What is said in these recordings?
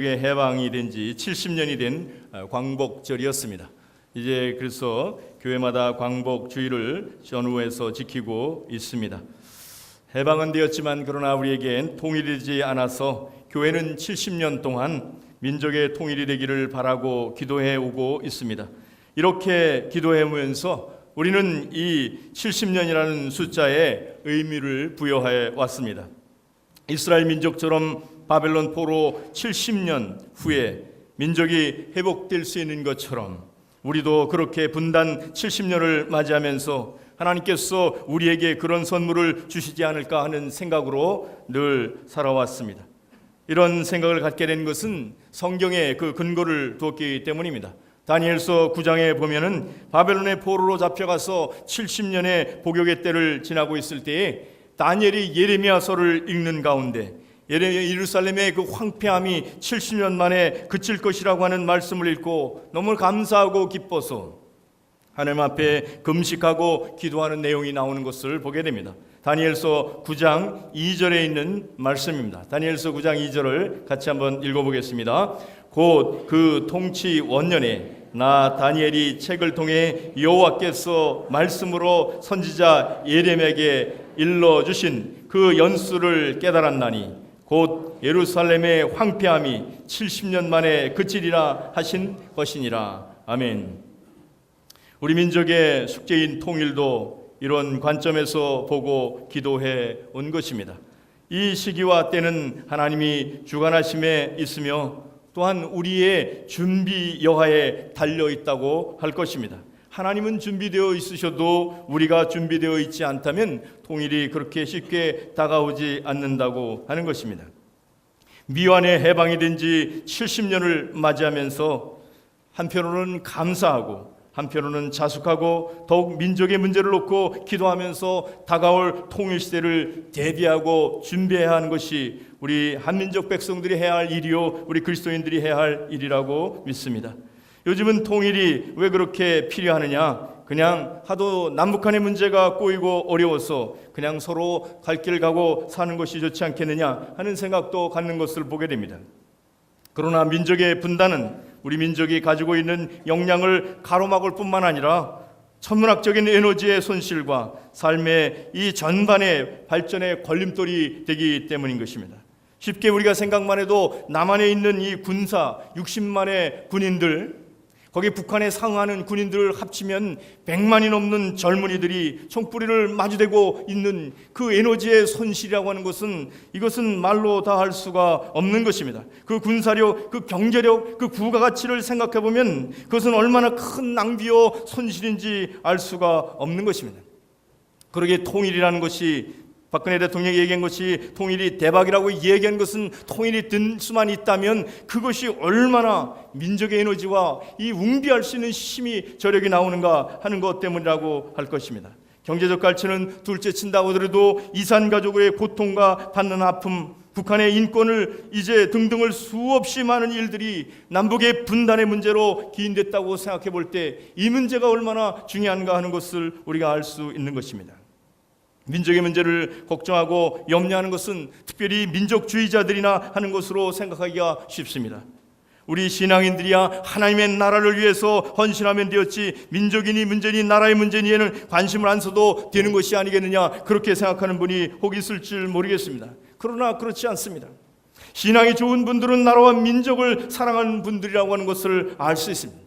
민족의 해방이 된 지 70년이 된 광복절이었습니다. 이제 그래서 교회마다 광복주의를 전후해서 지키고 있습니다. 해방은 되었지만 그러나 우리에겐 통일되지 않아서 교회는 70년 동안 민족의 통일이 되기를 바라고 기도해 오고 있습니다. 이렇게 기도해 오면서 우리는 이 70년이라는 숫자에 의미를 부여해 왔습니다. 이스라엘 민족처럼 바벨론 포로 70년 후에 민족이 회복될 수 있는 것처럼 우리도 그렇게 분단 70년을 맞이하면서 하나님께서 우리에게 그런 선물을 주시지 않을까 하는 생각으로 늘 살아왔습니다. 이런 생각을 갖게 된 것은 성경에 그 근거를 두었기 때문입니다. 다니엘서 9장에 보면은 바벨론의 포로로 잡혀가서 70년의 복역의 때를 지나고 있을 때에 다니엘이 예레미야서를 읽는 가운데 예루살렘의 그 황폐함이 70년 만에 그칠 것이라고 하는 말씀을 읽고 너무 감사하고 기뻐서 하나님 앞에 금식하고 기도하는 내용이 나오는 것을 보게 됩니다. 다니엘서 9장 2절에 있는 말씀입니다. 다니엘서 9장 2절을 같이 한번 읽어보겠습니다. 곧 그 통치 원년에 나 다니엘이 책을 통해 여호와께서 말씀으로 선지자 예레미야에게 일러주신 그 연수를 깨달았나니 곧 예루살렘의 황폐함이 70년 만에 그치리라 하신 것이니라. 아멘. 우리 민족의 숙제인 통일도 이런 관점에서 보고 기도해 온 것입니다. 이 시기와 때는 하나님이 주관하심에 있으며 또한 우리의 준비 여하에 달려 있다고 할 것입니다. 하나님은 준비되어 있으셔도 우리가 준비되어 있지 않다면 통일이 그렇게 쉽게 다가오지 않는다고 하는 것입니다. 미완의 해방이 된 지 70년을 맞이하면서 한편으로는 감사하고 한편으로는 자숙하고 더욱 민족의 문제를 놓고 기도하면서 다가올 통일 시대를 대비하고 준비해야 하는 것이 우리 한민족 백성들이 해야 할 일이요 우리 그리스도인들이 해야 할 일이라고 믿습니다. 요즘은 통일이 왜 그렇게 필요하느냐? 그냥 하도 남북한의 문제가 꼬이고 어려워서 그냥 서로 갈 길 가고 사는 것이 좋지 않겠느냐 하는 생각도 갖는 것을 보게 됩니다. 그러나 민족의 분단은 우리 민족이 가지고 있는 역량을 가로막을 뿐만 아니라 천문학적인 에너지의 손실과 삶의 이 전반의 발전의 걸림돌이 되기 때문인 것입니다. 쉽게 우리가 생각만 해도 남한에 있는 이 군사 60만의 군인들, 거기 북한에 상응하는 군인들을 합치면 100만이 넘는 젊은이들이 총뿌리를 마주대고 있는 그 에너지의 손실이라고 하는 것은 이것은 말로 다 할 수가 없는 것입니다. 그 군사력, 그 경제력, 그 부가가치를 생각해 보면 그것은 얼마나 큰 낭비요 손실인지 알 수가 없는 것입니다. 그러기에 통일이라는 것이 박근혜 대통령이 얘기한 것이 통일이 대박이라고 얘기한 것은 통일이 된 수만 있다면 그것이 얼마나 민족의 에너지와 이 웅비할 수 있는 힘이 저력이 나오는가 하는 것 때문이라고 할 것입니다. 경제적 갈증은 둘째 친다고 하더라도 이산 가족의 고통과 받는 아픔, 북한의 인권을 이제 등등을 수없이 많은 일들이 남북의 분단의 문제로 기인됐다고 생각해 볼 때 이 문제가 얼마나 중요한가 하는 것을 우리가 알 수 있는 것입니다. 민족의 문제를 걱정하고 염려하는 것은 특별히 민족주의자들이나 하는 것으로 생각하기가 쉽습니다. 우리 신앙인들이야 하나님의 나라를 위해서 헌신하면 되었지 민족이니 문제니 나라의 문제니에는 관심을 안 써도 되는 것이 아니겠느냐 그렇게 생각하는 분이 혹 있을 줄 모르겠습니다. 그러나 그렇지 않습니다. 신앙이 좋은 분들은 나라와 민족을 사랑하는 분들이라고 하는 것을 알 수 있습니다.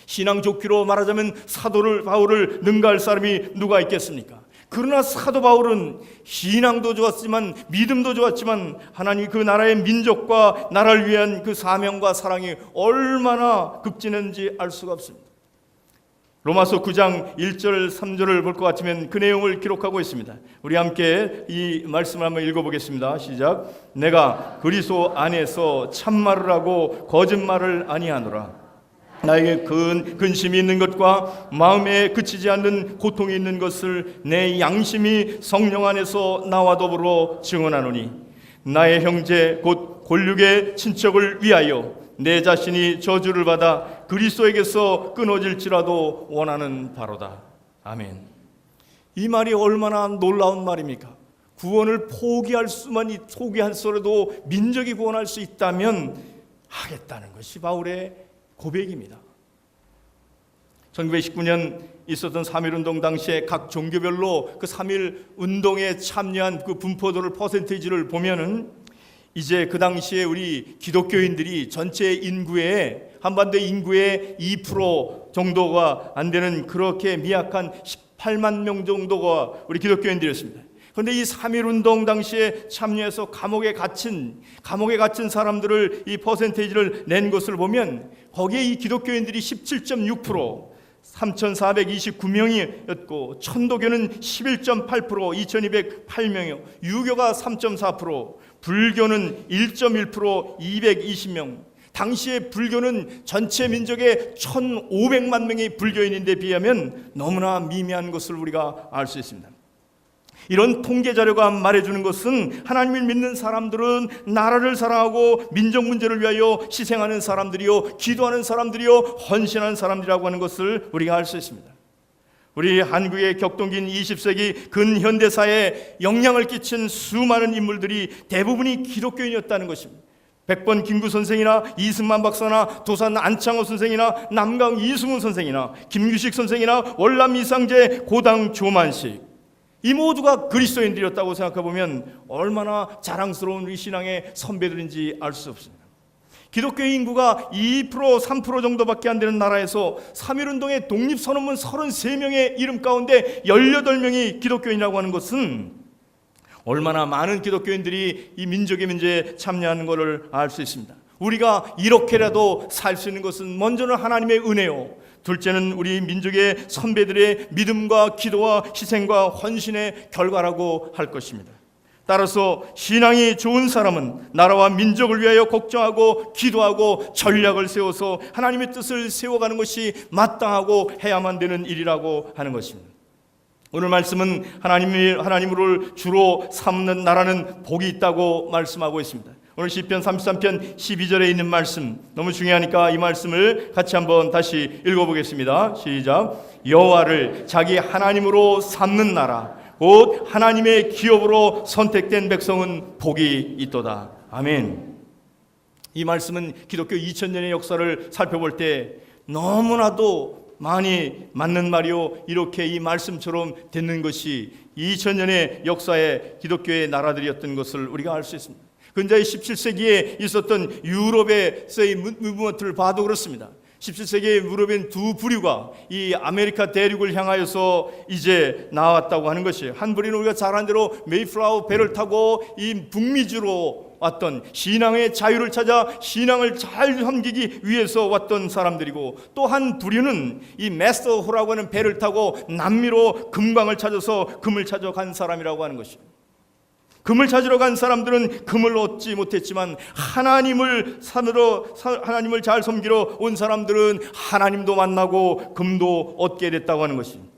신앙 좋기로 말하자면 사도 바울을 능가할 사람이 누가 있겠습니까? 그러나 사도 바울은 신앙도 좋았지만 믿음도 좋았지만 하나님 그 나라의 민족과 나라를 위한 그 사명과 사랑이 얼마나 급진했는지 알 수가 없습니다. 로마서 9장 1절 3절을 볼 것 같으면 그 내용을 기록하고 있습니다. 우리 함께 이 말씀을 한번 읽어보겠습니다. 시작. 내가 그리스도 안에서 참말을 하고 거짓말을 아니하노라. 나에게 근심이 있는 것과 마음에 그치지 않는 고통이 있는 것을 내 양심이 성령 안에서 나와 더불어 증언하노니 나의 형제 곧 골육의 친척을 위하여 내 자신이 저주를 받아 그리스도에게서 끊어질지라도 원하는 바로다. 아멘. 이 말이 얼마나 놀라운 말입니까? 구원을 포기할 수만 포기한 소리도 민족이 구원할 수 있다면 하겠다는 것이 바울의 고백입니다. 1919년 있었던 3.1운동 당시에 각 종교별로 그 3.1운동에 참여한 그 분포도를 퍼센테이지를 보면은 이제 그 당시에 우리 기독교인들이 전체 인구의 한반도 인구의 2% 정도가 안 되는 그렇게 미약한 18만 명 정도가 우리 기독교인들이었습니다. 그런데 이 3.1운동 당시에 참여해서 감옥에 gathin 사람들을 이 퍼센테이지를 낸 것을 보면 거기에 이 기독교인들이 17.6%, 3,429명이었고 천도교는 11.8%, 2,208명이요. 유교가 3.4%, 불교는 1.1%, 220명. 당시에 불교는 전체 민족의 1,500만 명의 불교인인데 비하면 너무나 미미한 것을 우리가 알 수 있습니다. 이런 통계 자료가 말해주는 것은 하나님을 믿는 사람들은 나라를 사랑하고 민족 문제를 위하여 희생하는 사람들이요, 기도하는 사람들이요, 헌신하는 사람들이라고 하는 것을 우리가 알 수 있습니다. 우리 한국의 격동긴 20세기 근현대사에 영향을 끼친 수많은 인물들이 대부분이 기독교인이었다는 것입니다. 백번 김구 선생이나 이승만 박사나 도산 안창호 선생이나 남강 이승훈 선생이나 김규식 선생이나 월남 이상재, 고당 조만식, 이 모두가 그리스도인들이었다고 생각해보면 얼마나 자랑스러운 우리 신앙의 선배들인지 알 수 없습니다. 기독교 인구가 2%, 3% 정도밖에 안 되는 나라에서 3.1운동의 독립선언문 33명의 이름 가운데 18명이 기독교인이라고 하는 것은 얼마나 많은 기독교인들이 이 민족의 문제에 참여하는 것을 알 수 있습니다. 우리가 이렇게라도 살 수 있는 것은 먼저는 하나님의 은혜요, 둘째는 우리 민족의 선배들의 믿음과 기도와 희생과 헌신의 결과라고 할 것입니다. 따라서 신앙이 좋은 사람은 나라와 민족을 위하여 걱정하고 기도하고 전략을 세워서 하나님의 뜻을 세워가는 것이 마땅하고 해야만 되는 일이라고 하는 것입니다. 오늘 말씀은 하나님을 주로 삼는 나라는 복이 있다고 말씀하고 있습니다. 오늘 시편 33편 12절에 있는 말씀 너무 중요하니까 이 말씀을 같이 한번 다시 읽어보겠습니다. 시작. 여호와를 자기 하나님으로 삼는 나라 곧 하나님의 기업으로 선택된 백성은 복이 있도다. 아멘. 이 말씀은 기독교 2000년의 역사를 살펴볼 때 너무나도 많이 맞는 말이요, 이렇게 이 말씀처럼 되는 것이 2000년의 역사의 기독교의 나라들이었던 것을 우리가 알 수 있습니다. 근자의 17세기에 있었던 유럽에서의 무브먼트를 봐도 그렇습니다. 17세기의 유럽인 두 부류가 이 아메리카 대륙을 향하여서 이제 나왔다고 하는 것이에요. 한 부류는 우리가 잘 아는 대로 메이플라워 배를 타고 이 북미주로 왔던 신앙의 자유를 찾아 신앙을 잘 섬기기 위해서 왔던 사람들이고, 또 한 부류는 이 메스터호라고 하는 배를 타고 남미로 금광을 찾아서 금을 찾아간 사람이라고 하는 것이에요. 금을 찾으러 간 사람들은 금을 얻지 못했지만 하나님을 잘 섬기러 온 사람들은 하나님도 만나고 금도 얻게 됐다고 하는 것입니다.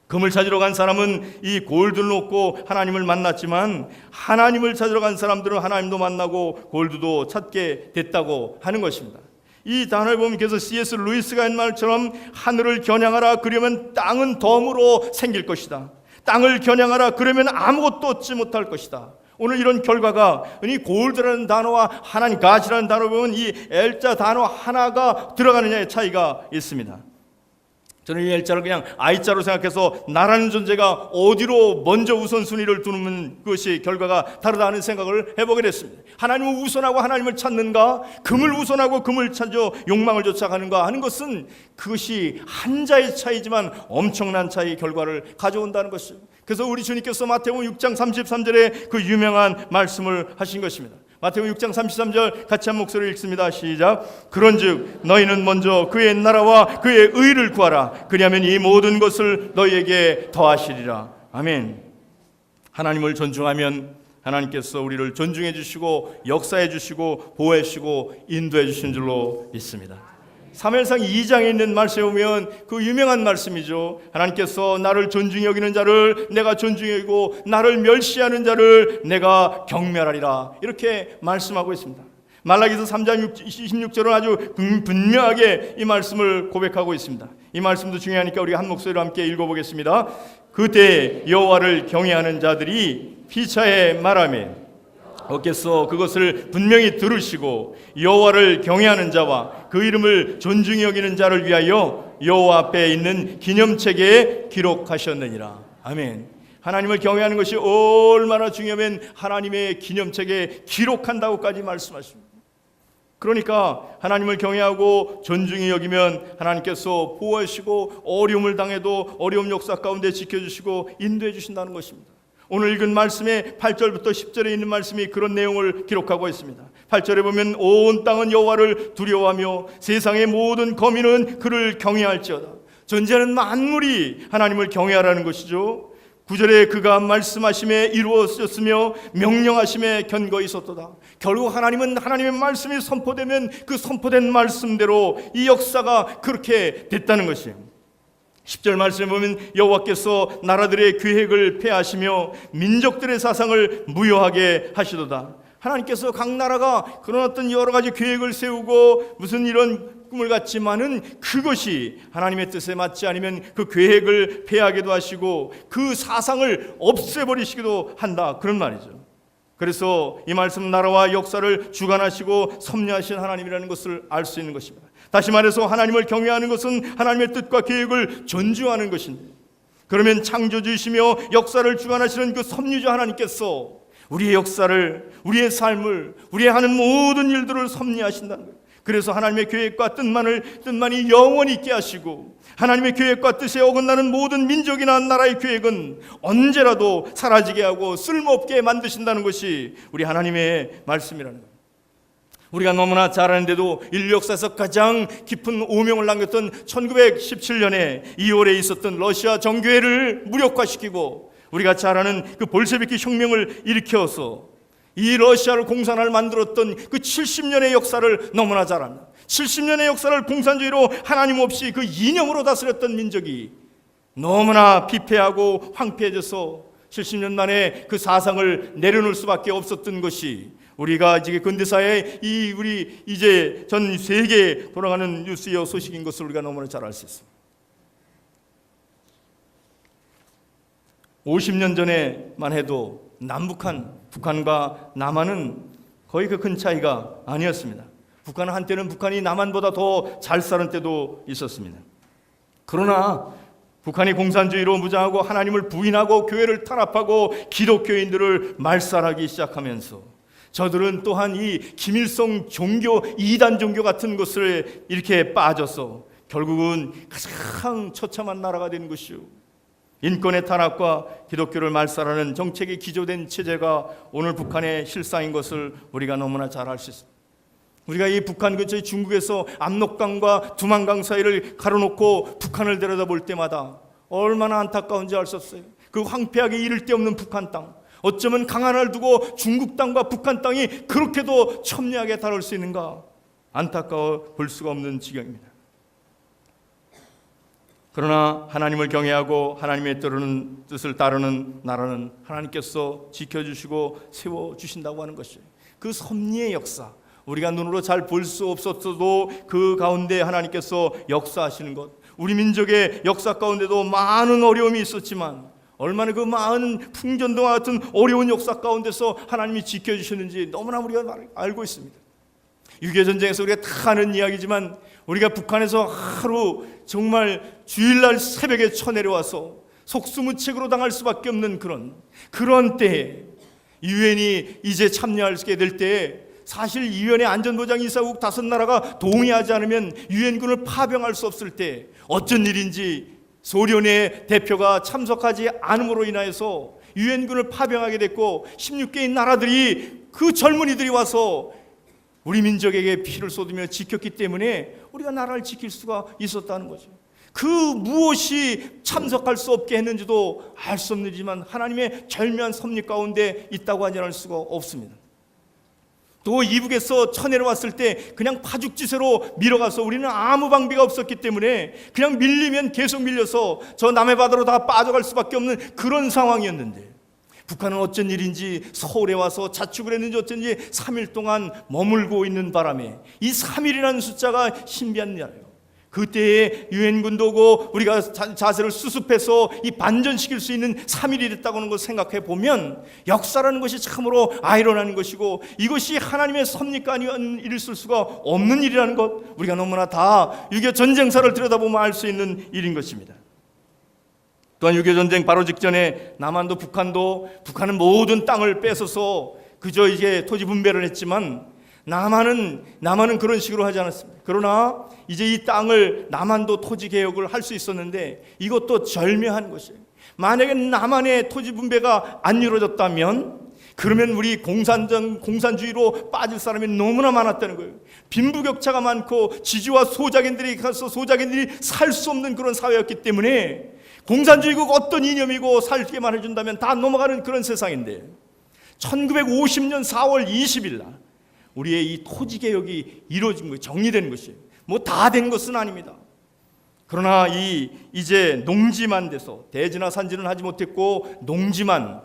금을 찾으러 간 사람은 이 골드를 얻고 하나님을 만났지만 하나님을 찾으러 간 사람들은 하나님도 만나고 골드도 찾게 됐다고 하는 것입니다. 이 단어를 보면 계속 C.S. 루이스가 한 말처럼 하늘을 겨냥하라 그러면 땅은 덤으로 생길 것이다. 땅을 겨냥하라 그러면 아무것도 얻지 못할 것이다. 오늘 이런 결과가 이 골드라는 단어와 하나님 가시라는 단어를 보면 이 L자 단어 하나가 들어가느냐의 차이가 있습니다. 저는 이 L자를 그냥 I자로 생각해서 나라는 존재가 어디로 먼저 우선순위를 두는 것이 결과가 다르다는 생각을 해보게 됐습니다. 하나님을 우선하고 하나님을 찾는가, 금을 우선하고 금을 찾아 욕망을 쫓아가는가 하는 것은 그것이 한자의 차이지만 엄청난 차이의 결과를 가져온다는 것이죠. 그래서 우리 주님께서 마태복음 6장 33절에 그 유명한 말씀을 하신 것입니다. 마태복음 6장 33절 같이 한 목소리를 읽습니다. 시작. 그런즉 너희는 먼저 그의 나라와 그의 의를 구하라. 그리하면 이 모든 것을 너희에게 더하시리라. 아멘. 하나님을 존중하면 하나님께서 우리를 존중해 주시고 역사해 주시고 보호해 주시고 인도해 주신 줄로 믿습니다. 사무엘상 2장에 있는 말씀에 보면 그 유명한 말씀이죠. 하나님께서 나를 존중히 여기는 자를 내가 존중히 여기고 나를 멸시하는 자를 내가 경멸하리라, 이렇게 말씀하고 있습니다. 말라기서 3장 26절은 아주 분명하게 이 말씀을 고백하고 있습니다. 이 말씀도 중요하니까 우리가 한 목소리로 함께 읽어보겠습니다. 그때 여호와를 경외하는 자들이 피차에 말하며 여호와께서 그것을 분명히 들으시고 여호와를 경외하는 자와 그 이름을 존중히 여기는 자를 위하여 여호와 앞에 있는 기념책에 기록하셨느니라. 아멘. 하나님을 경외하는 것이 얼마나 중요하면 하나님의 기념책에 기록한다고까지 말씀하십니다. 그러니까 하나님을 경외하고 존중히 여기면 하나님께서 보호하시고 어려움을 당해도 어려움 역사 가운데 지켜주시고 인도해 주신다는 것입니다. 오늘 읽은 말씀의 8절부터 10절에 있는 말씀이 그런 내용을 기록하고 있습니다. 8절에 보면 온 땅은 여호와를 두려워하며 세상의 모든 거민은 그를 경외할지어다. 존재하는 만물이 하나님을 경외하라는 것이죠. 9절에 그가 말씀하심에 이루어졌으며 명령하심에 견고히 있었도다. 결국 하나님은 하나님의 말씀이 선포되면 그 선포된 말씀대로 이 역사가 그렇게 됐다는 것이에요. 10절 말씀에 보면 여호와께서 나라들의 계획을 폐하시며 민족들의 사상을 무효하게 하시도다. 하나님께서 각 나라가 그런 어떤 여러 가지 계획을 세우고 무슨 이런 꿈을 갖지만은 그것이 하나님의 뜻에 맞지 않으면 그 계획을 폐하기도 하시고 그 사상을 없애버리시기도 한다, 그런 말이죠. 그래서 이 말씀 나라와 역사를 주관하시고 섭리하신 하나님이라는 것을 알 수 있는 것입니다. 다시 말해서 하나님을 경외하는 것은 하나님의 뜻과 계획을 존중하는 것인데, 그러면 창조주이시며 역사를 주관하시는 그 섭리주 하나님께서 우리의 역사를, 우리의 삶을, 우리의 하는 모든 일들을 섭리하신다는 거예요. 그래서 하나님의 계획과 뜻만이 영원히 있게 하시고 하나님의 계획과 뜻에 어긋나는 모든 민족이나 나라의 계획은 언제라도 사라지게 하고 쓸모없게 만드신다는 것이 우리 하나님의 말씀이라는 거예요. 우리가 너무나 잘 아는데도 인류 역사에서 가장 깊은 오명을 남겼던 1917년에 2월에 있었던 러시아 정교회를 무력화시키고 우리가 잘 아는 그 볼셰비키 혁명을 일으켜서 이 러시아를 공산화를 만들었던 그 70년의 역사를 너무나 잘 압니다. 70년의 역사를 공산주의로 하나님 없이 그 이념으로 다스렸던 민족이 너무나 피폐하고 황폐해져서 70년 만에 그 사상을 내려놓을 수밖에 없었던 것이 우리가 이제 근대사의 우리 이제 전 세계에 돌아가는 뉴스여 소식인 것을 우리가 너무나 잘 알 수 있습니다. 50년 전에만 해도 북한과 남한은 거의 그 큰 차이가 아니었습니다. 북한은 한때는 북한이 남한보다 더 잘 사는 때도 있었습니다. 그러나 북한이 공산주의로 무장하고 하나님을 부인하고 교회를 탄압하고 기독교인들을 말살하기 시작하면서 저들은 또한 이 김일성 종교, 이단 종교 같은 것을 이렇게 빠져서 결국은 가장 처참한 나라가 된 것이요, 인권의 탄압과 기독교를 말살하는 정책이 기조된 체제가 오늘 북한의 실상인 것을 우리가 너무나 잘 알 수 있습니다. 우리가 이 북한 근처의 중국에서 압록강과 두만강 사이를 가로놓고 북한을 들여다볼 때마다 얼마나 안타까운지 알 수 없어요. 그 황폐하게 이를 데 없는 북한 땅, 어쩌면 강 하나를 두고 중국 땅과 북한 땅이 그렇게도 첨예하게 다룰 수 있는가, 안타까워 볼 수가 없는 지경입니다. 그러나 하나님을 경외하고 하나님의 뜻을 따르는 나라는 하나님께서 지켜주시고 세워주신다고 하는 것이에요. 그 섭리의 역사, 우리가 눈으로 잘 볼 수 없었어도 그 가운데 하나님께서 역사하시는 것, 우리 민족의 역사 가운데도 많은 어려움이 있었지만 얼마나 그 많은 풍전등과 같은 어려운 역사 가운데서 하나님이 지켜주시는지 너무나 우리가 알고 있습니다. 6.25 전쟁에서 우리가 다 아는 이야기지만 우리가 북한에서 하루 정말 주일날 새벽에 쳐내려와서 속수무책으로 당할 수밖에 없는 그런 때에 유엔이 이제 참여하게 될 때에 사실 유엔의 안전보장이사국 5나라가 동의하지 않으면 유엔군을 파병할 수 없을 때 어쩐 일인지 소련의 대표가 참석하지 않음으로 인하여서 유엔군을 파병하게 됐고 16개의 나라들이 그 젊은이들이 와서 우리 민족에게 피를 쏟으며 지켰기 때문에 우리가 나라를 지킬 수가 있었다는 거죠. 그 무엇이 참석할 수 없게 했는지도 알 수 없는 일이지만 하나님의 절묘한 섭리 가운데 있다고 하지 않을 수가 없습니다. 또 이북에서 쳐내려왔을 때 그냥 파죽지세로 밀어가서 우리는 아무 방비가 없었기 때문에 그냥 밀리면 계속 밀려서 저 남해 바다로 다 빠져갈 수밖에 없는 그런 상황이었는데 북한은 어쩐 일인지 서울에 와서 자축을 했는지 어쩐지 3일 동안 머물고 있는 바람에 이 3일이라는 숫자가 신비한 날이에요. 그때에 유엔군도 오고 우리가 자세를 수습해서 이 반전시킬 수 있는 3일이 됐다고 하는 것을 생각해 보면 역사라는 것이 참으로 아이러니한 것이고 이것이 하나님의 섭리가 아니면 있을 수가 없는 일이라는 것, 우리가 너무나 다 6.25 전쟁사를 들여다보면 알 수 있는 일인 것입니다. 또한 6.25 전쟁 바로 직전에 남한도 북한은 모든 땅을 뺏어서 그저 이제 토지 분배를 했지만 남한은 그런 식으로 하지 않았습니다. 그러나 이제 이 땅을 남한도 토지 개혁을 할 수 있었는데 이것도 절묘한 것이에요. 만약에 남한의 토지 분배가 안 이루어졌다면 그러면 우리 공산주의로 빠질 사람이 너무나 많았다는 거예요. 빈부격차가 많고 지주와 소작인들이 가서 소작인들이 살 수 없는 그런 사회였기 때문에 공산주의가 어떤 이념이고 살게만 해준다면 다 넘어가는 그런 세상인데 1950년 4월 20일 날 우리의 이 토지개혁이 이루어진 거예요. 정리되는 것이에요. 뭐 다 된 것은 아닙니다. 그러나 이제 농지만 돼서 대지나 산지는 하지 못했고 농지만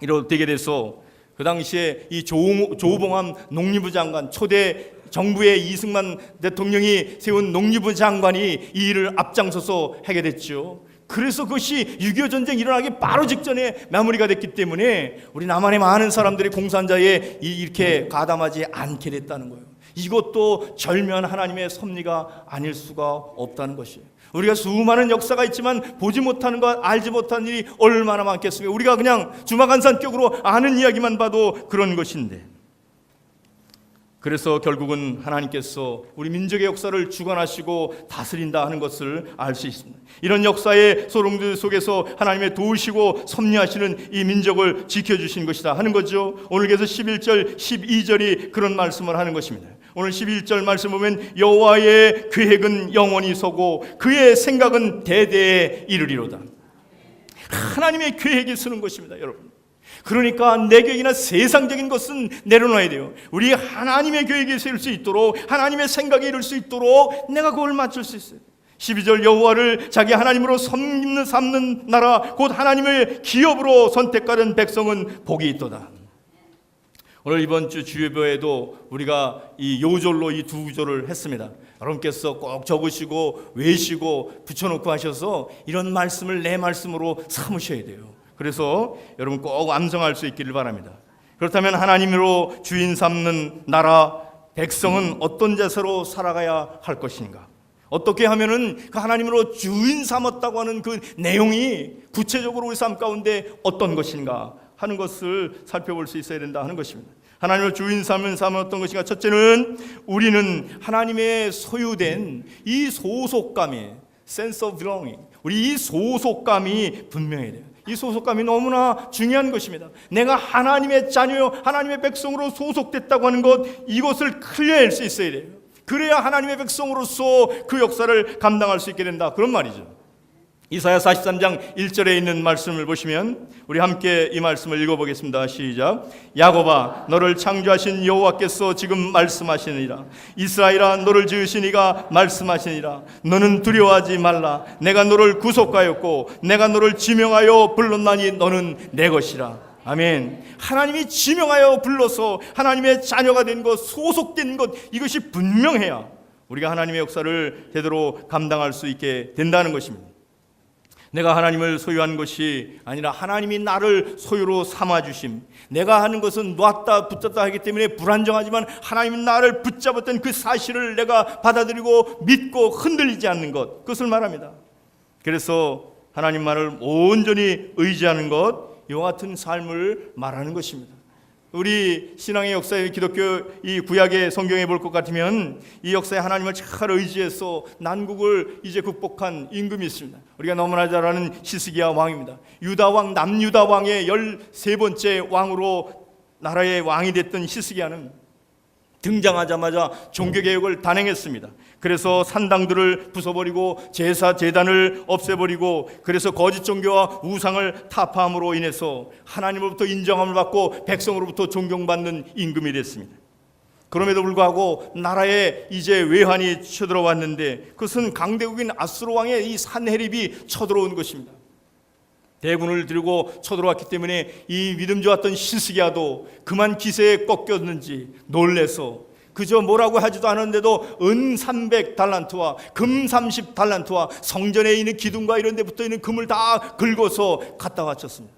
이렇게 되게 돼서 그 당시에 이 조봉암 농림부 장관, 초대 정부의 이승만 대통령이 세운 농림부 장관이 이 일을 앞장서서 하게 됐죠. 그래서 그것이 6.25 전쟁 일어나기 바로 직전에 마무리가 됐기 때문에 우리 남한의 많은 사람들이 공산자에 이렇게 가담하지 않게 됐다는 거예요. 이것도 절묘한 하나님의 섭리가 아닐 수가 없다는 것이에요. 우리가 수많은 역사가 있지만 보지 못하는 것, 알지 못하는 일이 얼마나 많겠습니까? 우리가 그냥 주마간산격으로 아는 이야기만 봐도 그런 것인데, 그래서 결국은 하나님께서 우리 민족의 역사를 주관하시고 다스린다 하는 것을 알 수 있습니다. 이런 역사의 소롱들 속에서 하나님의 도우시고 섭리하시는 이 민족을 지켜주신 것이다 하는 거죠. 오늘 그래서 11절 12절이 그런 말씀을 하는 것입니다. 오늘 11절 말씀 보면 여호와의 계획은 영원히 서고 그의 생각은 대대에 이르리로다. 하나님의 계획이 서는 것입니다, 여러분. 그러니까 내 계획이나 세상적인 것은 내려놔야 돼요. 우리 하나님의 계획에 세울 수 있도록, 하나님의 생각에 이룰 수 있도록 내가 그걸 맞출 수 있어요. 12절 여호와를 자기 하나님으로 삼는 나라 곧 하나님을 기업으로 선택하는 백성은 복이 있도다. 오늘 이번 주 주예배에도 우리가 이 요절로 이 두 구절을 했습니다. 여러분께서 꼭 적으시고 외시고 붙여놓고 하셔서 이런 말씀을 내 말씀으로 삼으셔야 돼요. 그래서 여러분 꼭 암송할 수 있기를 바랍니다. 그렇다면 하나님으로 주인 삼는 나라 백성은 어떤 자세로 살아가야 할 것인가? 어떻게 하면은 그 하나님으로 주인 삼았다고 하는 그 내용이 구체적으로 우리 삶 가운데 어떤 것인가 하는 것을 살펴볼 수 있어야 된다 하는 것입니다. 하나님을 주인 삼은 어떤 것인가? 첫째는 우리는 하나님의 소유된 이 소속감이 sense of belonging, 우리 이 소속감이 분명해야 돼요. 이 소속감이 너무나 중요한 것입니다. 내가 하나님의 자녀요, 하나님의 백성으로 소속됐다고 하는 것, 이것을 클리어할 수 있어야 돼요. 그래야 하나님의 백성으로서 그 역사를 감당할 수 있게 된다, 그런 말이죠. 이사야 43장 1절에 있는 말씀을 보시면 우리 함께 이 말씀을 읽어보겠습니다. 시작. 야곱아 너를 창조하신 여호와께서 지금 말씀하시니라. 이스라엘아 너를 지으신 이가 말씀하시니라. 너는 두려워하지 말라. 내가 너를 구속하였고 내가 너를 지명하여 불렀나니 너는 내 것이라. 아멘. 하나님이 지명하여 불러서 하나님의 자녀가 된 것, 소속된 것, 이것이 분명해야 우리가 하나님의 역사를 제대로 감당할 수 있게 된다는 것입니다. 내가 하나님을 소유한 것이 아니라 하나님이 나를 소유로 삼아주심, 내가 하는 것은 놨다 붙였다 하기 때문에 불안정하지만 하나님이 나를 붙잡았던 그 사실을 내가 받아들이고 믿고 흔들리지 않는 것, 그것을 말합니다. 그래서 하나님만을 온전히 의지하는 것, 이와 같은 삶을 말하는 것입니다. 우리 신앙의 역사의 기독교 이 구약의 성경에 볼 것 같으면 이 역사에 하나님을 잘 의지해서 난국을 이제 극복한 임금이 있습니다. 우리가 너무나 잘 아는 히스기야 왕입니다. 유다 왕, 남유다 왕의 13번째 왕으로 나라의 왕이 됐던 히스기야는 등장하자마자 종교개혁을 단행했습니다. 그래서 산당들을 부숴버리고 제사 제단을 없애버리고, 그래서 거짓 종교와 우상을 타파함으로 인해서 하나님으로부터 인정함을 받고 백성으로부터 존경받는 임금이 됐습니다. 그럼에도 불구하고 나라에 이제 외환이 쳐들어왔는데 그것은 강대국인 아수르 왕의 이 산헤립이 쳐들어온 것입니다. 대군을 들고 쳐들어왔기 때문에 이 믿음 좋았던 히스기야도 그만 기세에 꺾였는지 놀래서 그저 뭐라고 하지도 않았는데도 은 300달란트와 금 30달란트와 성전에 있는 기둥과 이런 데 붙어 있는 금을 다 긁어서 갖다 바쳤습니다.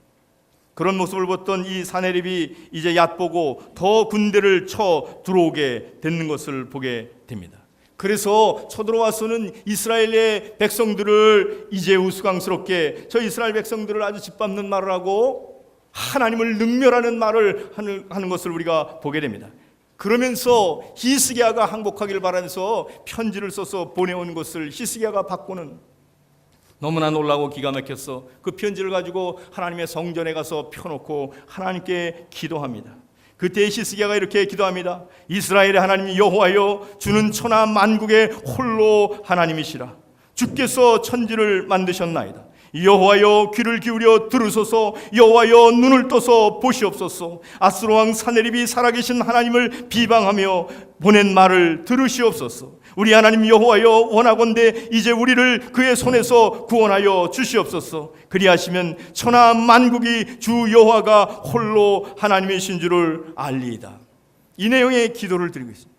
그런 모습을 봤던 이 사내립이 이제 얕보고 더 군대를 쳐 들어오게 되는 것을 보게 됩니다. 그래서 쳐들어와서는 이스라엘의 백성들을 이제 우스꽝스럽게 저 이스라엘 백성들을 아주 짓밟는 말을 하고 하나님을 능멸하는 말을 하는 것을 우리가 보게 됩니다. 그러면서 히스기야가 항복하기를 바라면서 편지를 써서 보내온 것을 히스기야가 받고는 너무나 놀라고 기가 막혔어. 그 편지를 가지고 하나님의 성전에 가서 펴놓고 하나님께 기도합니다. 그때 히스기야가 이렇게 기도합니다. 이스라엘의 하나님 여호와여, 주는 천하 만국의 홀로 하나님이시라. 주께서 천지를 만드셨나이다. 여호와여, 귀를 기울여 들으소서. 여호와여, 눈을 떠서 보시옵소서. 아수르 왕 사내립이 살아계신 하나님을 비방하며 보낸 말을 들으시옵소서. 우리 하나님 여호와여, 원하건대 이제 우리를 그의 손에서 구원하여 주시옵소서. 그리하시면 천하 만국이 주 여호와가 홀로 하나님이신 줄을 알리이다. 이 내용의 기도를 드리고 있습니다.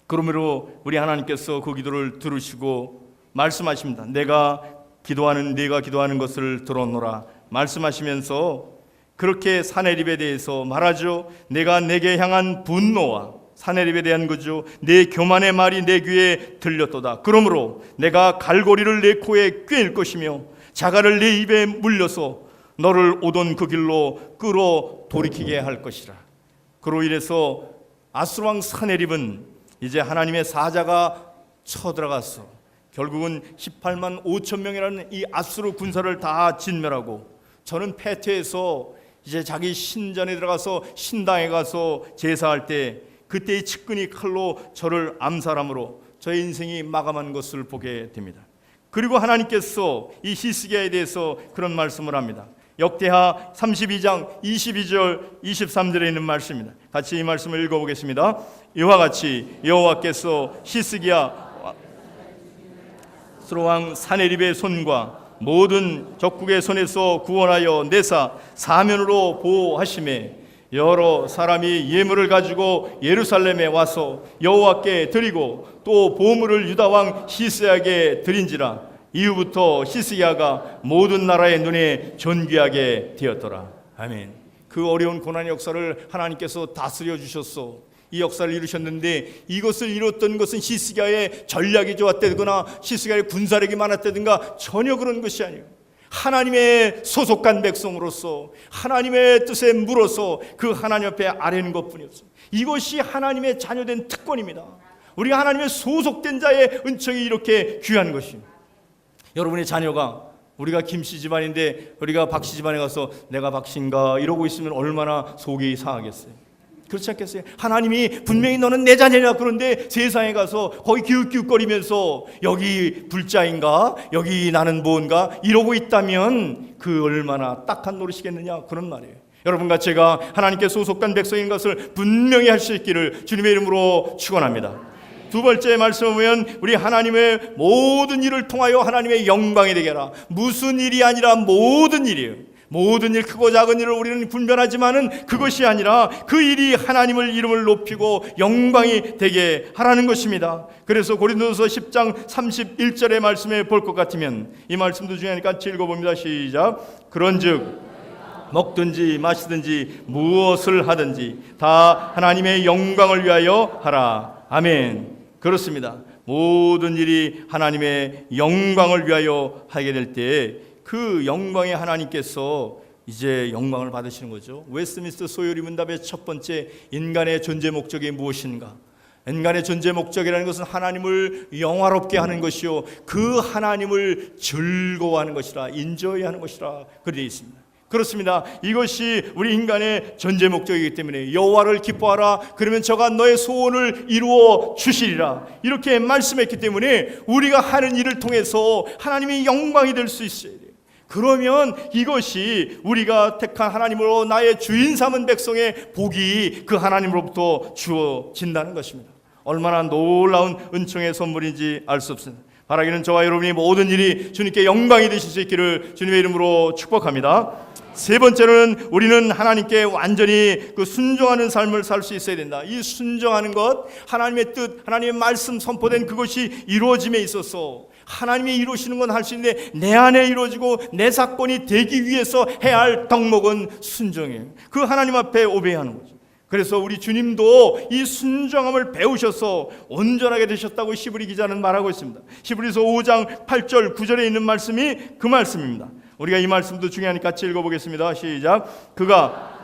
그러므로 우리 하나님께서 그 기도를 들으시고 말씀하십니다. 내가 기도하는 것을 들었노라 말씀하시면서 그렇게 사내립에 대해서 말하죠. 내가 내게 향한 분노와 사내립에 대한 거죠. 내 교만의 말이 내 귀에 들렸도다. 그러므로 내가 갈고리를 내 코에 꿰일 것이며 자갈을 내 입에 물려서 너를 오던 그 길로 끌어 돌이키게 할 것이라. 그로 인해서 아수르 왕 사내립은 이제 하나님의 사자가 쳐들어갔어. 결국은 18만 5천 명이라는 이 아수르 군사를 다 진멸하고 저는 페트에서 이제 자기 신전에 들어가서 신당에 가서 제사할 때 그때의 측근이 칼로 저를 암살함으로 저의 인생이 마감한 것을 보게 됩니다. 그리고 하나님께서 이 히스기야에 대해서 그런 말씀을 합니다. 역대하 32장 22절 23절에 있는 말씀입니다. 같이 이 말씀을 읽어보겠습니다. 이와 같이 여호와께서 히스기야 아수르 왕 사내립의 손과 모든 적국의 손에서 구원하여 내사 사면으로 보호하심에 여러 사람이 예물을 가지고 예루살렘에 와서 여호와께 드리고 또 보물을 유다 왕 히스기야에게 드린지라. 이후부터 히스기야가 모든 나라의 눈에 존귀하게 되었더라. 아멘. 그 어려운 고난의 역사를 하나님께서 다스려 주셨어. 이 역사를 이루셨는데 이것을 이뤘던 것은 히스기야의 전략이 좋았다거나 히스기야의 군사력이 많았다든가 전혀 그런 것이 아니에요. 하나님의 소속한 백성으로서 하나님의 뜻에 물어서 그 하나님 앞에 아뢰는 것뿐이었어요. 이것이 하나님의 자녀된 특권입니다. 우리가 하나님의 소속된 자의 은총이 이렇게 귀한 것입니다. 여러분의 자녀가 우리가 김씨 집안인데 우리가 박씨 집안에 가서 내가 박씨인가 이러고 있으면 얼마나 속이 상하겠어요. 그렇지 않겠어요? 하나님이 분명히 너는 내 자녀냐 그런데 세상에 가서 거기 기웃기웃거리면서 여기 불자인가 여기 나는 뭔가 이러고 있다면 그 얼마나 딱한 노릇이겠느냐 그런 말이에요. 여러분과 제가 하나님께 소속된 백성인 것을 분명히 할 수 있기를 주님의 이름으로 축원합니다. 두 번째 말씀을 보면 우리 하나님의 모든 일을 통하여 하나님의 영광이 되게 하라. 무슨 일이 아니라 모든 일이에요. 모든 일 크고 작은 일을 우리는 분별하지만은 그것이 아니라 그 일이 하나님을 이름을 높이고 영광이 되게 하라는 것입니다. 그래서 고린도서 10장 31절의 말씀에 볼 것 같으면 이 말씀도 중요하니까 같이 읽어봅니다. 시작. 그런즉 먹든지 마시든지 무엇을 하든지 다 하나님의 영광을 위하여 하라. 아멘. 그렇습니다. 모든 일이 하나님의 영광을 위하여 하게 될 때 그 영광의 하나님께서 이제 영광을 받으시는 거죠. 웨스트민스터 소요리 문답의 첫 번째 인간의 존재 목적이 무엇인가? 인간의 존재 목적이라는 것은 하나님을 영화롭게 하는 것이요 그 하나님을 즐거워하는 것이라 인조이하는 것이라 그렇게 되어 있습니다. 그렇습니다. 이것이 우리 인간의 존재 목적이기 때문에 여호와를 기뻐하라 그러면 저가 너의 소원을 이루어 주시리라 이렇게 말씀했기 때문에 우리가 하는 일을 통해서 하나님의 영광이 될 수 있어야 돼요. 그러면 이것이 우리가 택한 하나님으로 나의 주인 삼은 백성의 복이 그 하나님으로부터 주어진다는 것입니다. 얼마나 놀라운 은총의 선물인지 알 수 없습니다. 바라기는 저와 여러분이 모든 일이 주님께 영광이 되실 수 있기를 주님의 이름으로 축복합니다. 세 번째로는 우리는 하나님께 완전히 그 순종하는 삶을 살 수 있어야 된다. 이 순종하는 것, 하나님의 뜻, 하나님의 말씀 선포된 그것이 이루어짐에 있어서 하나님이 이루시는 건 할 수 있는데 내 안에 이루어지고 내 사건이 되기 위해서 해야 할 덕목은 순종이에요. 그 하나님 앞에 오베이하는 거죠. 그래서 우리 주님도 이 순종함을 배우셔서 온전하게 되셨다고 히브리 기자는 말하고 있습니다. 히브리서 5장 8절 9절에 있는 말씀이 그 말씀입니다. 우리가 이 말씀도 중요하니까 같이 읽어보겠습니다. 시작. 그가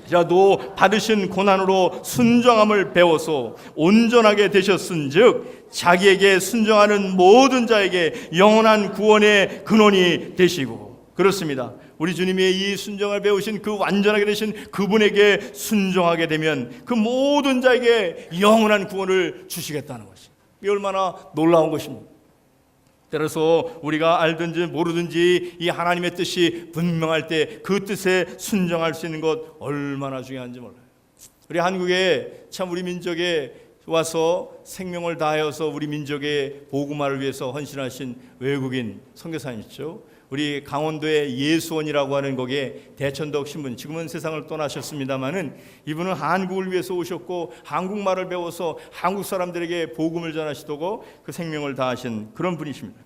자도 받으신 고난으로 순종함을 배워서 온전하게 되셨은즉 자기에게 순종하는 모든 자에게 영원한 구원의 근원이 되시고. 그렇습니다. 우리 주님이 이 순종을 배우신 그 완전하게 되신 그분에게 순종하게 되면 그 모든 자에게 영원한 구원을 주시겠다는 것입니다. 이 얼마나 놀라운 것입니다. 따라서 우리가 알든지 모르든지 이 하나님의 뜻이 분명할 때 그 뜻에 순종할 수 있는 것 얼마나 중요한지 몰라요. 우리 한국에 참 우리 민족에 와서 생명을 다하여서 우리 민족의 복음화를 위해서 헌신하신 외국인 선교사님 있죠. 우리 강원도의 예수원이라고 하는 거기에 대천덕 신분, 지금은 세상을 떠나셨습니다마는 이분은 한국을 위해서 오셨고 한국말을 배워서 한국 사람들에게 복음을 전하시도록 그 생명을 다하신 그런 분이십니다.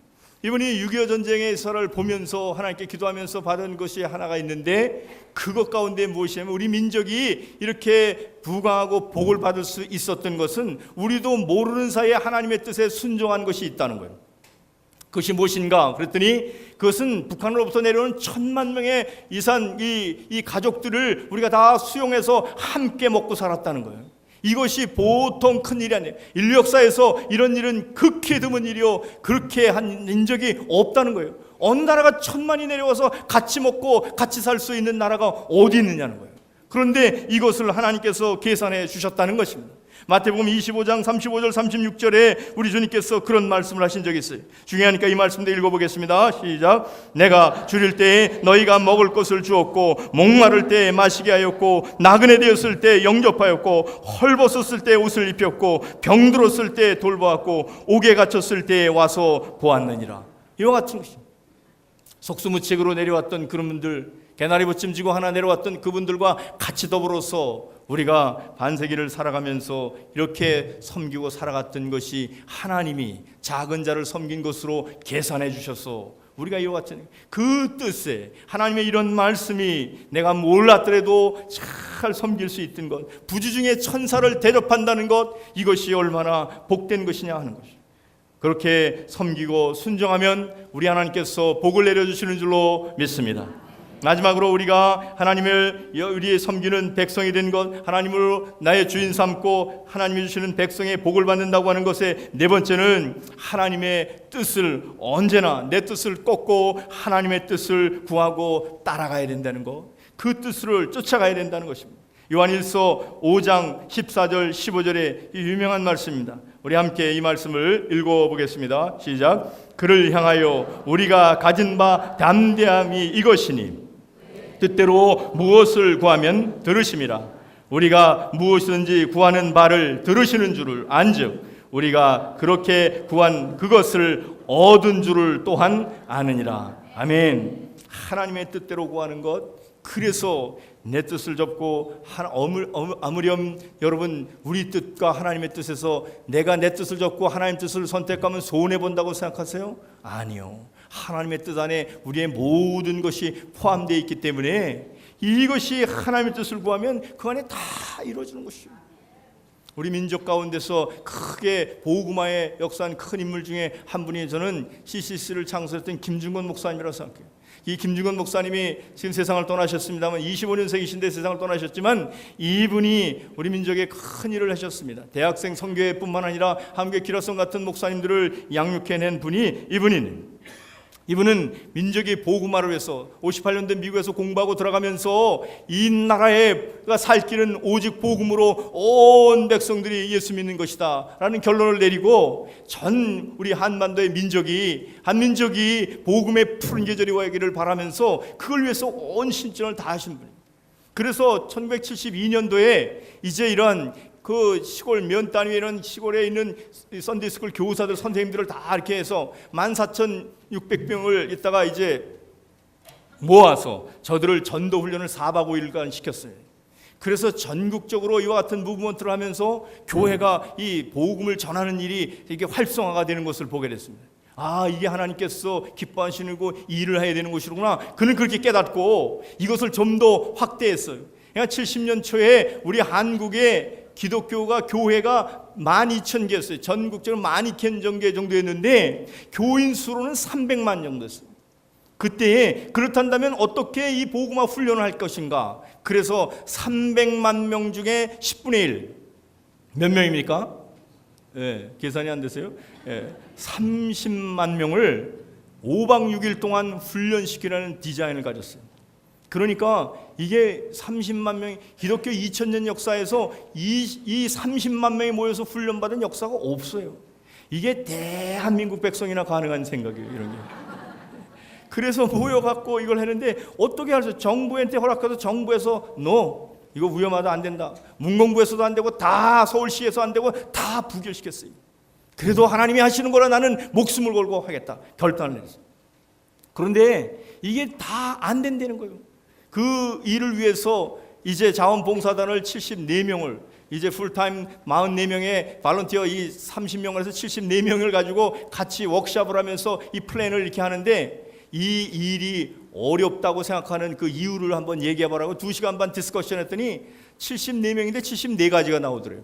이분이 6.25 전쟁에서를 보면서 하나님께 기도하면서 받은 것이 하나가 있는데 그것 가운데 무엇이냐면 우리 민족이 이렇게 부강하고 복을 받을 수 있었던 것은 우리도 모르는 사이에 하나님의 뜻에 순종한 것이 있다는 거예요. 그것이 무엇인가? 그랬더니 그것은 북한으로부터 내려오는 1000만 명의 이 가족들을 우리가 다 수용해서 함께 먹고 살았다는 거예요. 이것이 보통 큰 일이 아니에요. 인류 역사에서 이런 일은 극히 드문 일이요, 그렇게 한 적이 없다는 거예요. 어느 나라가 1000만이 내려와서 같이 먹고 같이 살 수 있는 나라가 어디 있느냐는 거예요. 그런데 이것을 하나님께서 계산해 주셨다는 것입니다. 마태복음 25장 35절 36절에 우리 주님께서 그런 말씀을 하신 적이 있어요. 중요하니까 이 말씀도 읽어보겠습니다. 시작. 내가 줄일 때에 너희가 먹을 것을 주었고 목마를 때에 마시게 하였고 나그네 되었을 때 영접하였고 헐벗었을 때 옷을 입혔고 병들었을 때 돌보았고 옥에 갇혔을 때에 와서 보았느니라. 이와 같은 것입니다. 속수무책으로 내려왔던 그런 분들, 개나리 부침 지고 하나 내려왔던 그분들과 같이 더불어서 우리가 반세기를 살아가면서 이렇게 섬기고 살아갔던 것이 하나님이 작은 자를 섬긴 것으로 계산해 주셔서 우리가 이와 같은 그 뜻에 하나님의 이런 말씀이 내가 몰랐더라도 잘 섬길 수 있던 것, 부주 중에 천사를 대접한다는 것, 이것이 얼마나 복된 것이냐 하는 것이죠. 그렇게 섬기고 순종하면 우리 하나님께서 복을 내려주시는 줄로 믿습니다. 마지막으로 우리가 하나님을 우리의 섬기는 백성이 된 것, 하나님을 나의 주인 삼고 하나님이 주시는 백성의 복을 받는다고 하는 것의 네 번째는 하나님의 뜻을 언제나 내 뜻을 꺾고 하나님의 뜻을 구하고 따라가야 된다는 것, 그 뜻을 쫓아가야 된다는 것입니다. 요한일서 5장 14절 15절의 이 유명한 말씀입니다. 우리 함께 이 말씀을 읽어보겠습니다. 시작. 그를 향하여 우리가 가진 바 담대함이 이것이니 뜻대로 무엇을 구하면 들으심이라. 우리가 무엇이든지 구하는 바를 들으시는 줄을 안즉 우리가 그렇게 구한 그것을 얻은 줄을 또한 아느니라. 아멘. 하나님의 뜻대로 구하는 것, 그래서 내 뜻을 접고 아무렴 여러분 우리 뜻과 하나님의 뜻에서 내가 내 뜻을 접고 하나님 뜻을 선택하면 손해본다고 생각하세요? 아니요. 하나님의 뜻 안에 우리의 모든 것이 포함되어 있기 때문에 이것이 하나님의 뜻을 구하면 그 안에 다 이루어지는 것이에요. 우리 민족 가운데서 크게 복음화의 역사한 큰 인물 중에 한 분이 저는 CCC를 창설했던 김중건 목사님이라고 생각해요. 이 김중건 목사님이 지금 세상을 떠나셨습니다만 25년생이신데 세상을 떠나셨지만 이분이 우리 민족에 큰 일을 하셨습니다. 대학생 선교회뿐만 아니라 한국의 기라성 같은 목사님들을 양육해낸 분이 이분은 민족의 복음화를 위해서 58년대 미국에서 공부하고 들어가면서 이 나라가 살 길은 오직 복음으로 온 백성들이 예수 믿는 것이다 라는 결론을 내리고 전 우리 한반도의 한민족이 복음의 푸른 계절이 오기를 바라면서 그걸 위해서 온 신전을 다하신 분입니다. 그래서 1972년도에 이제 이런 그 시골 면 단위에 이런 시골에 있는 썬데이스쿨 교사들 선생님들을 다 이렇게 해서 14,600명을 있다가 이제 모아서 저들을 전도 훈련을 4박 5일간 시켰어요. 그래서 전국적으로 이와 같은 무브먼트를 하면서 교회가 이 복음을 전하는 일이 이렇게 활성화가 되는 것을 보게 됐습니다. 아, 이게 하나님께서 기뻐하시는 거 일을 해야 되는 것이구나. 그는 그렇게 깨닫고 이것을 좀 더 확대했어요. 그러니까 70년 초에 우리 한국의 기독교가 교회가 12,000개였어요. 전국적으로 12,000개 정도였는데 교인 수로는 300만 정도였어요. 그때에 그렇단다면 어떻게 이 복음화 훈련을 할 것인가? 그래서 300만 명 중에 10분의 1 몇 명입니까? 계산이 안 되세요? 30만 명을 5박 6일 동안 훈련시키라는 디자인을 가졌어요. 그러니까 이게 30만 명이 기독교 2000년 역사에서 이 30만 명이 모여서 훈련받은 역사가 없어요. 이게 대한민국 백성이나 가능한 생각이에요, 이런 게. 그래서 모여갖고 이걸 했는데 어떻게 할수 정부한테 허락해도 정부에서 너 이거 위험하다 안 된다. 문공부에서도 안 되고 다 서울시에서 안 되고 다 부결시켰어요. 그래도 하나님이 하시는 거라 나는 목숨을 걸고 하겠다. 결단을 했어요. 그런데 이게 다 안 된다는 거예요. 그 일을 위해서 이제 자원봉사단을 74명을 이제 풀타임 44명의 발런티어 이 30명을 해서 74명을 가지고 같이 워크숍을 하면서 이 플랜을 이렇게 하는데 이 일이 어렵다고 생각하는 그 이유를 한번 얘기해보라고 2시간 반 디스커션 했더니 74명인데 74가지가 나오더래요.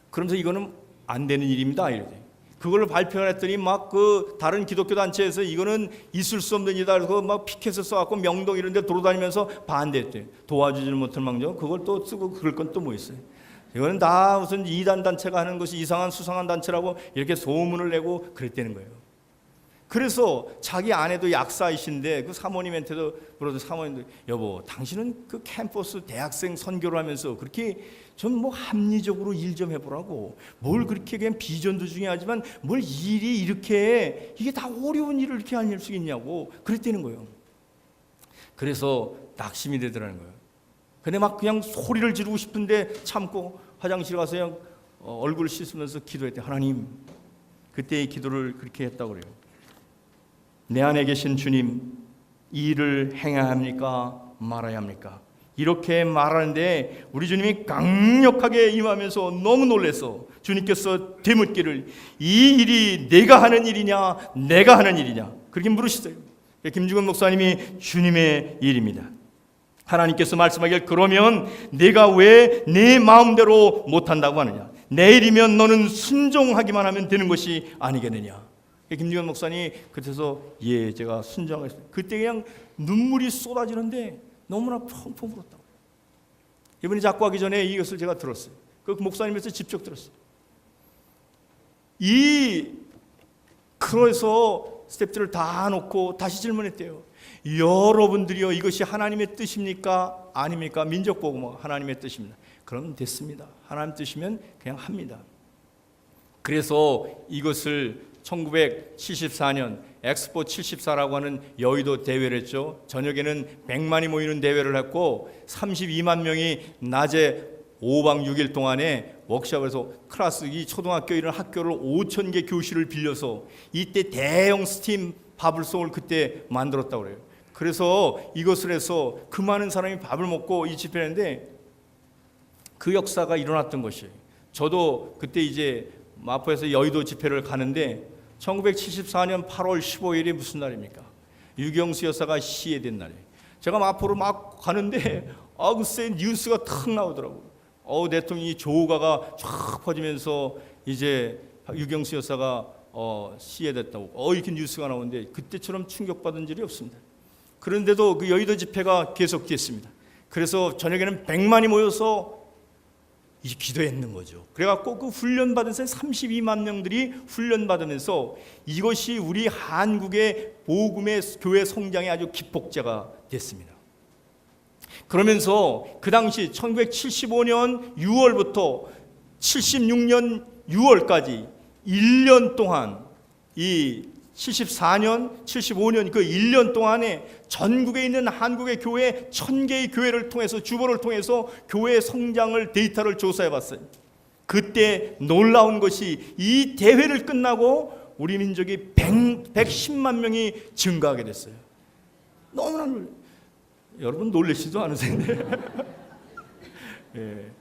그러면서 이거는 안 되는 일입니다, 이러지. 그걸로 발표를 했더니 막 그 다른 기독교 단체에서 이거는 있을 수 없는 일이다. 그래서 막 피켓을 써갖고 명동 이런 데 돌아다니면서 반대했대요. 도와주지는 못할 망정 그걸 또 쓰고 그럴 건 또 뭐 있어요. 이거는 다 무슨 이단 단체가 하는 것이 이상한 수상한 단체라고 이렇게 소문을 내고 그랬다는 거예요. 그래서 자기 아내도 약사이신데 그 사모님한테도 물어도 사모님도 여보 당신은 그 캠퍼스 대학생 선교를 하면서 그렇게 좀 뭐 합리적으로 일 좀 해보라고 뭘 그렇게 그냥 비전도 중요하지만 뭘 일이 이렇게 이게 다 어려운 일을 이렇게 할 수 있냐고 그랬다는 거예요. 그래서 낙심이 되더라는 거예요. 근데 막 그냥 소리를 지르고 싶은데 참고 화장실 가서 그냥 얼굴을 씻으면서 기도했대. 하나님 그때의 기도를 그렇게 했다고 그래요. 내 안에 계신 주님, 이 일을 행해야 합니까? 말아야 합니까? 이렇게 말하는데 우리 주님이 강력하게 임하면서 너무 놀라서 주님께서 되묻기를 이 일이 내가 하는 일이냐 내가 하는 일이냐 그렇게 물으시어요. 김중근 목사님이 주님의 일입니다. 하나님께서 말씀하길 그러면 내가 왜 내 마음대로 못한다고 하느냐? 내 일이면 너는 순종하기만 하면 되는 것이 아니겠느냐? 김중현 목사님 그때서 제가 순종했어요. 그때 그냥 눈물이 쏟아지는데 너무나 펑펑 울었다고. 이분이 자꾸 하기 전에 이것을 제가 들었어요. 그 목사님에서 직접 들었어요. 그래서 스텝들을 다 놓고 다시 질문했대요. 여러분들이요 이것이 하나님의 뜻입니까? 아닙니까? 민족복음 하나님의 뜻입니다. 그럼 됐습니다. 하나님 뜻이면 그냥 합니다. 그래서 이것을 1974년 엑스포 74라고 하는 여의도 대회를 했죠. 저녁에는 100만이 모이는 대회를 했고 32만 명이 낮에 5박 6일 동안에 워크숍에서 클래스 이 초등학교 이런 학교를 5,000개 교실을 빌려서 이때 대형 스팀 밥을송을 그때 만들었다고 그래요. 그래서 이것을 해서 그 많은 사람이 밥을 먹고 이 집회를 했는데 그 역사가 일어났던 것이에요. 저도 그때 이제 마포에서 여의도 집회를 가는데 1974년 8월 15일이 무슨 날입니까? 유경수 여사가 시해된 날이에요. 제가 마포로 막 가는데 글쎄 뉴스가 탁 나오더라고요. 대통령이 조가가 쫙 퍼지면서 이제 유경수 여사가 시해됐다고 이렇게 뉴스가 나오는데 그때처럼 충격받은 일이 없습니다. 그런데도 그 여의도 집회가 계속됐습니다. 그래서 저녁에는 100만이 모여서 이제 기도했는 거죠. 그래갖고 그 훈련받은 32만 명들이 훈련받으면서 이것이 우리 한국의 복음의 교회 성장의 아주 기폭제가 됐습니다. 그러면서 그 당시 1975년 6월부터 76년 6월까지 1년 동안 이 74년, 75년 그 1년 동안에 전국에 있는 한국의 교회 1000개의 교회를 통해서 주보를 통해서 교회 성장을 데이터를 조사해 봤어요. 그때 놀라운 것이 이 대회를 끝나고 우리 민족이 110만 명이 증가하게 됐어요. 너무나 여러분 놀라시도 않으세요? 예,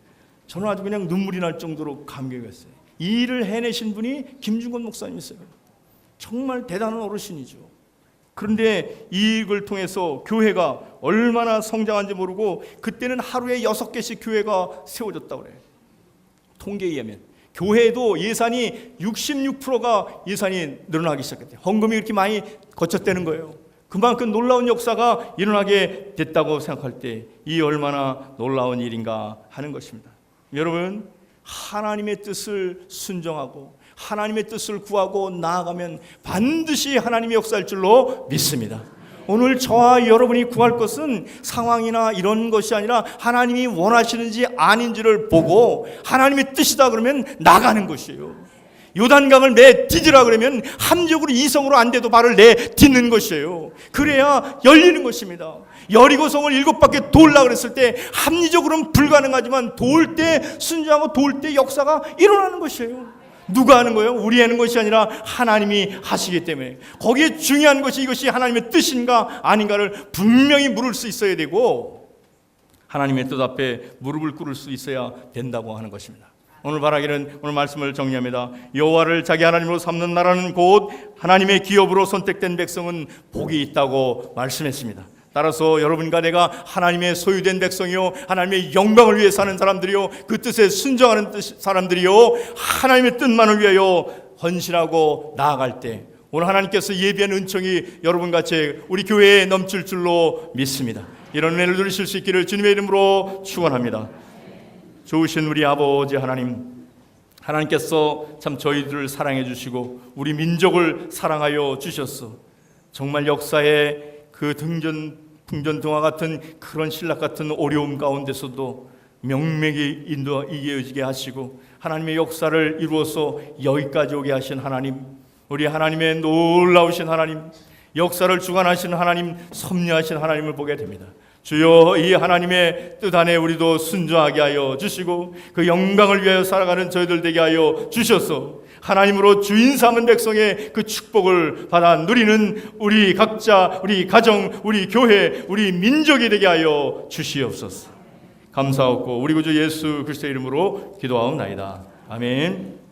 저는 아주 그냥 눈물이 날 정도로 감격했어요. 이 일을 해내신 분이 김중건 목사님이세요. 정말 대단한 어르신이죠. 그런데 이 일을 통해서 교회가 얼마나 성장한지 모르고 그때는 하루에 6개씩 교회가 세워졌다고 그래요. 통계에 의하면 교회도 예산이 66%가 예산이 늘어나기 시작했대요. 헌금이 그렇게 많이 거쳤다는 거예요. 그만큼 놀라운 역사가 일어나게 됐다고 생각할 때 이 얼마나 놀라운 일인가 하는 것입니다. 여러분, 하나님의 뜻을 순종하고 하나님의 뜻을 구하고 나아가면 반드시 하나님의 역사할 줄로 믿습니다. 오늘 저와 여러분이 구할 것은 상황이나 이런 것이 아니라 하나님이 원하시는지 아닌지를 보고 하나님의 뜻이다 그러면 나가는 것이에요. 요단강을 내딛으라 그러면 함적으로 이성으로 안 돼도 발을 내딛는 것이에요. 그래야 열리는 것입니다. 여리고성을 7바퀴 돌라 그랬을 때 합리적으로는 불가능하지만 도울 때 순종하고 도울 때 역사가 일어나는 것이에요. 누가 하는 거예요? 우리 하는 것이 아니라 하나님이 하시기 때문에 거기에 중요한 것이 이것이 하나님의 뜻인가 아닌가를 분명히 물을 수 있어야 되고 하나님의 뜻 앞에 무릎을 꿇을 수 있어야 된다고 하는 것입니다. 오늘 바라기는 오늘 말씀을 정리합니다. 여호와를 자기 하나님으로 삼는 나라는 곧 하나님의 기업으로 선택된 백성은 복이 있다고 말씀했습니다. 따라서 여러분과 내가 하나님의 소유된 백성이요 하나님의 영광을 위해 사는 사람들이요 그 뜻에 순종하는 사람들이요 하나님의 뜻만을 위하여 헌신하고 나아갈 때 오늘 하나님께서 예비한 은총이 여러분같이 우리 교회에 넘칠 줄로 믿습니다. 이런 은혜를 누리실 수 있기를 주님의 이름으로 축원합니다. 좋으신 우리 아버지 하나님께서 참 저희들을 사랑해 주시고 우리 민족을 사랑하여 주셨어. 정말 역사의 그 풍전등화 같은 그런 신락 같은 어려움 가운데서도 명맥이 이어지게 하시고 하나님의 역사를 이루어서 여기까지 오게 하신 하나님, 우리 하나님의 놀라우신 하나님, 역사를 주관하신 하나님, 섭리하신 하나님을 보게 됩니다. 주여, 이 하나님의 뜻 안에 우리도 순종하게 하여 주시고 그 영광을 위하여 살아가는 저희들 되게 하여 주셔서 하나님으로 주인 삼은 백성의 그 축복을 받아 누리는 우리 각자, 우리 가정, 우리 교회, 우리 민족이 되게 하여 주시옵소서. 감사하고 우리 구주 예수 그리스도의 이름으로 기도하옵나이다. 아멘.